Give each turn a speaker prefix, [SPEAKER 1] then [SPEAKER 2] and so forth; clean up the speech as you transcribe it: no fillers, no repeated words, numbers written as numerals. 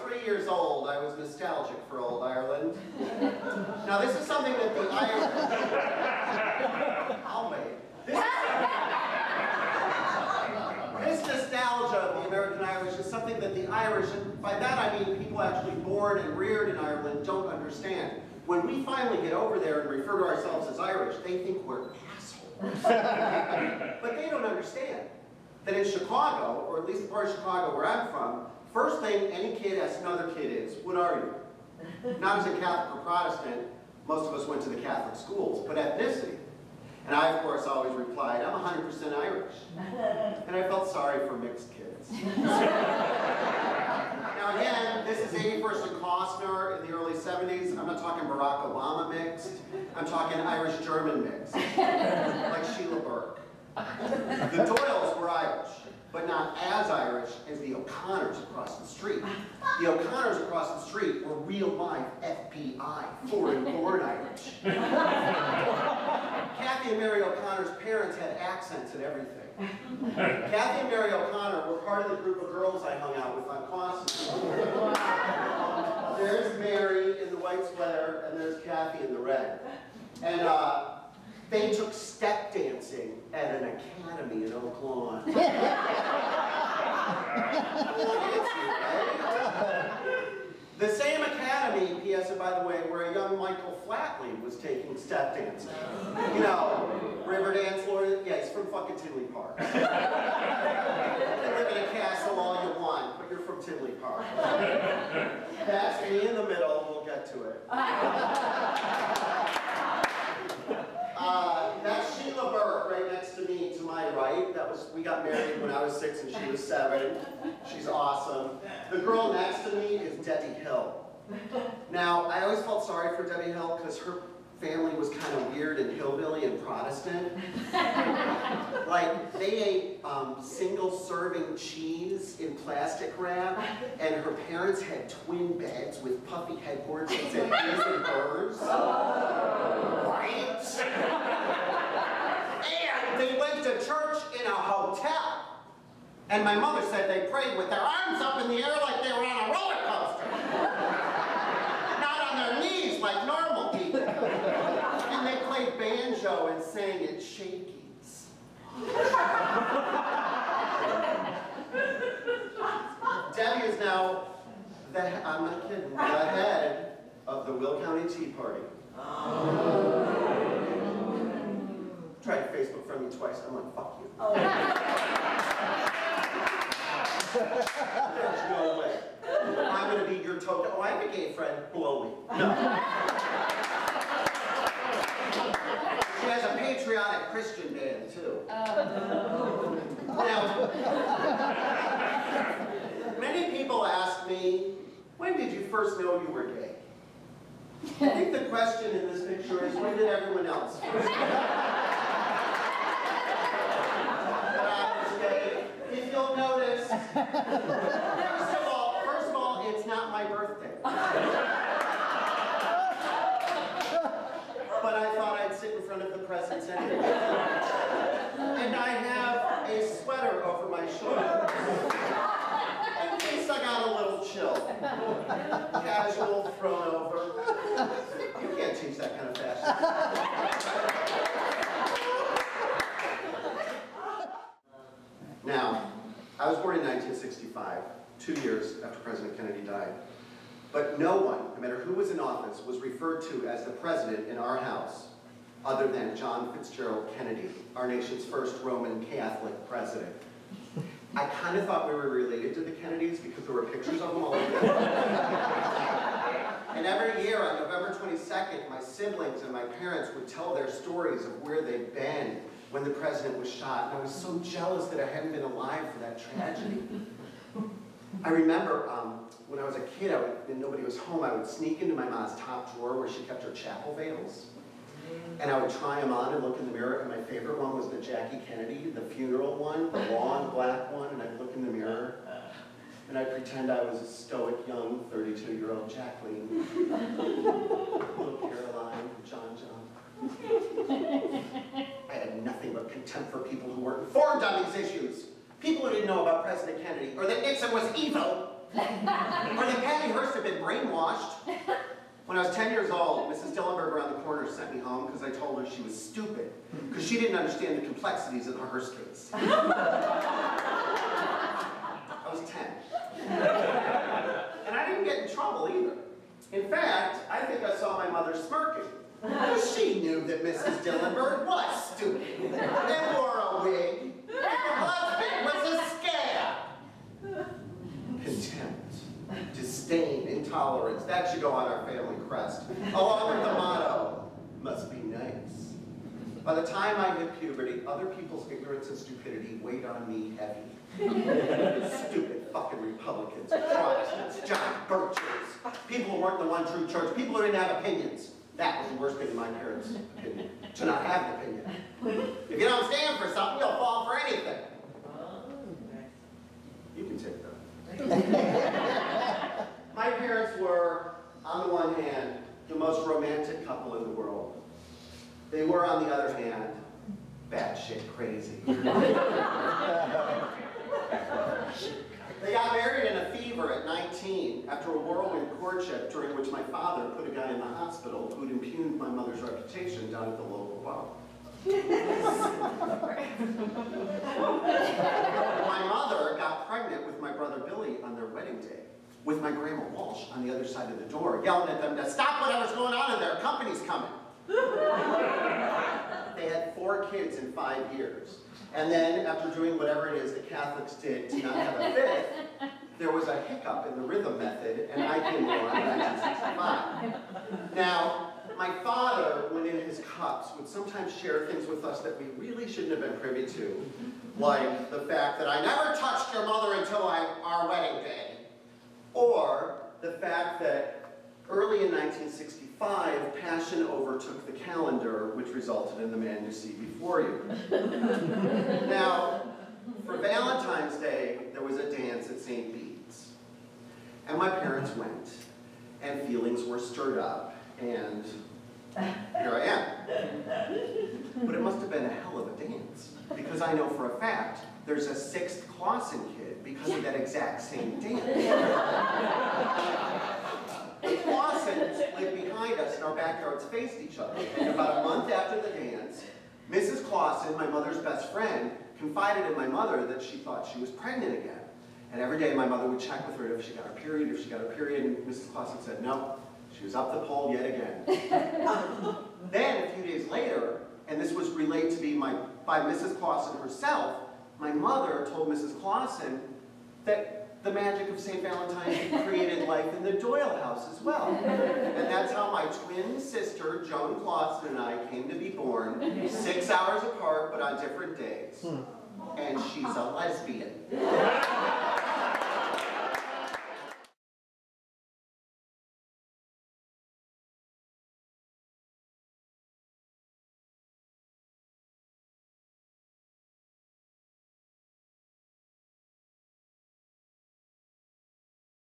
[SPEAKER 1] 3 years old, I was nostalgic for old Ireland. Now, this is something that the Irish... I'll wait. This nostalgia of the American Irish is something that the Irish, and by that I mean people actually born and reared in Ireland, don't understand. When we finally get over there and refer to ourselves as Irish, they think we're assholes. But they don't understand that in Chicago, or at least the part of Chicago where I'm from, first thing any kid asks another kid is, what are you? Not as a Catholic or Protestant, most of us went to the Catholic schools, but ethnicity. And I, of course, always replied, I'm 100% Irish. And I felt sorry for mixed kids. Now again, this is 81st and Costner in the early 70s. I'm not talking Barack Obama mixed. I'm talking Irish-German mixed, like Sheila Burke. The Doyles were Irish, but not as Irish as the O'Connors across the street. The O'Connors across the street were real-life FBI, foreign-born Irish. Kathy and Mary O'Connor's parents had accents and everything. Kathy and Mary O'Connor were part of the group of girls I hung out with on Costner. There's Mary in the white sweater, and there's Kathy in the red. And they took step dancing at an academy in Oak Lawn. The same academy, P.S. by the way, where a young Michael Flatley was taking step dancing. You know, river dance, Florida. Yeah, he's from fucking Tinley Park. You can live in a castle all you want, but you're from Tinley Park. That's me in the middle. We'll get to it. That's Sheila Burke right next to me, to my right. We got married when I was 6 and she was 7. She's awesome. The girl next to me is Debbie Hill. Now, I always felt sorry for Debbie Hill because her family was kind of weird and hillbilly and Protestant. Like, they ate single-serving cheese in plastic wrap, and her parents had twin beds with puffy headboards that said his and hers. Right? And they went to church in a hotel. And my mother said they prayed with their arms up in the air like they were on a roller coaster. Not on their knees like normal people. And they played banjo and sang at shakies. Debbie is now I'm not kidding, the head of the Will County Tea Party. Tried to Facebook friend me twice. I'm like, fuck you. There's no way. I'm going to be your token. Oh, I have a gay friend. Blow me. No. She has a patriotic Christian band, too. Now, many people ask me, when did you first know you were gay? I think the question in this picture is, when did everyone else first know? If you'll notice, first of all, it's not my birthday. But I thought I'd sit in front of the presents anyway. And I have a sweater over my shoulders, in case I got a little chill. Casual, thrown over. You can't teach that kind of fashion. Now, I was born in 1965, 2 years after President Kennedy died. But no one, no matter who was in office, was referred to as the president in our house, other than John Fitzgerald Kennedy, our nation's first Roman Catholic president. I kind of thought we were related to the Kennedys because there were pictures of them all over. And every year on November 22nd, my siblings and my parents would tell their stories of where they'd been when the president was shot, and I was so jealous that I hadn't been alive for that tragedy. I remember when I was a kid, and nobody was home, I would sneak into my mom's top drawer where she kept her chapel veils, and I would try them on and look in the mirror, and my favorite one was the Jackie Kennedy, the funeral one, the long black one, and I'd look in the mirror, and I'd pretend I was a stoic, young, 32-year-old Jacqueline, little Caroline, John. I had nothing but contempt for people who weren't informed on these issues. People who didn't know about President Kennedy, or that Nixon was evil, or that Patty been brainwashed. When I was 10 years old, Mrs. Dillenberg around the corner sent me home because I told her she was stupid, because she didn't understand the complexities of the hearse case. I was 10. And I didn't get in trouble either. In fact, I think I saw my mother smirking. She knew that Mrs. Dillenberg was stupid and wore a wig. Her husband was a scab. Contempt, disdain, intolerance, that should go on our family crest, along with the motto, must be nice. By the time I hit puberty, other people's ignorance and stupidity weighed on me heavy. Stupid fucking Republicans, Protestants, giant birches, people who weren't the one true church, people who didn't have opinions. That was the worst thing in my parents' opinion, to not have an opinion. If you don't stand for something, you'll fall for anything. You can take that. My parents were, on the one hand, the most romantic couple in the world. They were, on the other hand, batshit crazy. They got married in a fever at 19 after a whirlwind courtship during which my father put a guy in the hospital who'd impugned my mother's reputation down at the local bar. My mother got pregnant with my brother Billy on their wedding day, with my grandma Walsh on the other side of the door, yelling at them to stop whatever's going on in there, company's coming. They had 4 kids in 5 years. And then, after doing whatever it is that Catholics did to not have a 5th, there was a hiccup in the rhythm method, and I came along in 1965. Now, my father, when in his cups, would sometimes share things with us that we really shouldn't have been privy to, like the fact that I never touched your mother until our wedding day, or the fact that early in 1965, passion overtook the calendar, which resulted in the man you see before you. Now, for Valentine's Day, there was a dance at St. Bede's. And my parents went, and feelings were stirred up, and here I am. But it must have been a hell of a dance, because I know for a fact there's a 6th Clausen kid because of that exact same dance. The Clausens lived behind us and our backyards faced each other. And about a month after the dance, Mrs. Clausen, my mother's best friend, confided in my mother that she thought she was pregnant again. And every day my mother would check with her if she got her period, and Mrs. Clausen said, no, she was up the pole yet again. Then, a few days later, and this was relayed to me by Mrs. Clausen herself, my mother told Mrs. Clausen that the magic of St. Valentine's created life in the Doyle house as well. And that's how my twin sister, Joan Clausen, and I came to be born, 6 hours apart, but on different days. And she's a lesbian.